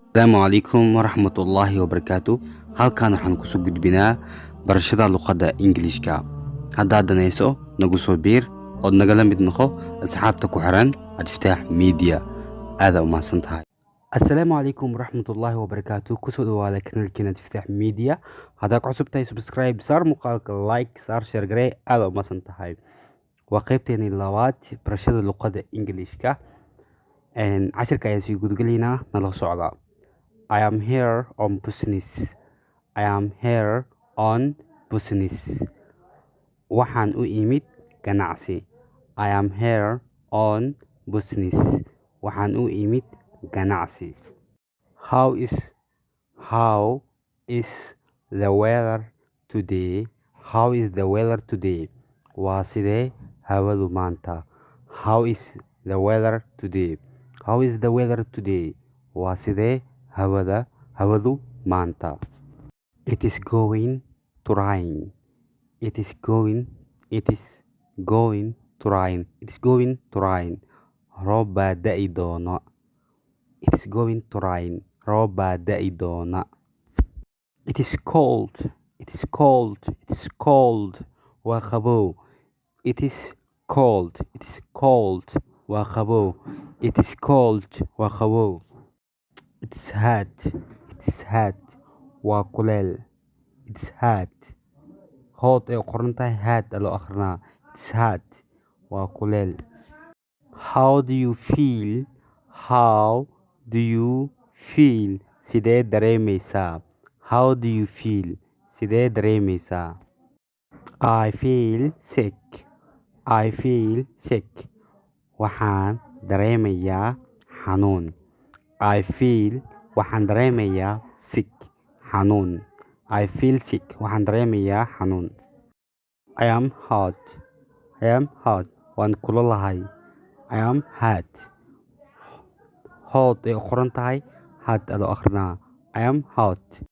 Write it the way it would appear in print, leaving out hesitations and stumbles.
Asalaamu calaykum waraxmatullaahi wabarakaatu. Halkan waxaan kusoo gudbinaa barashada luuqada ingiriiska. Haddaad danayso nagu soo biir ood nagala mid noqo asxaabta ku xiran Untitled Media. Aada u mahadsan tahay. Asalaamu calaykum waraxmatullaahi wabarakaatu. Kusoo dhawaada kanaalkeena Untitled Media. Haddaad cusub tahay subscribe saar, muuqaalka like saar, share garee. Aada u mahadsan tahay. Waa qaybteeni labaad barashada luuqada ingiriiska. Cashirka ayaan sii gudgalaynaa, nala socda. I am here on business. I am here on business. Waxaan u imid ganacsi. I am here on business. Waxaan u imid ganacsi. How is the weather today? How is the weather today? Waa sidee hawadu maanta? How is the weather today? How is the weather today? Waa sidee hawadu maanta? It is going to rain. It is going to rain. It is going to rain. Roob baa da'i doona. It is going to rain. Roob baa da'i doona. It is cold. It is cold. It is cold. Waa qabow. It is cold. It is cold. Waa qabow. It is cold. Waa qabow. It is hot. It is hot. Waa kuleel. It is hot. Hot ay qoran tahay, hot loo akhrinaa. It is hot. Waa kuleel. How do you feel? How do you feel? Sidee dareemaysaa? How do you feel? Sidee dareemaysaa? I feel sick. I feel sick. Waxaan dareemayaa xanuun. Waxaan dareemayaa sick. Xanuun. I feel sick. Waxaan dareemayaa xanuun. I am hot. I am hot. Waan kululahay. I am hot. Hot ay qoran tahay, hot loo akhrinaa. I am hot.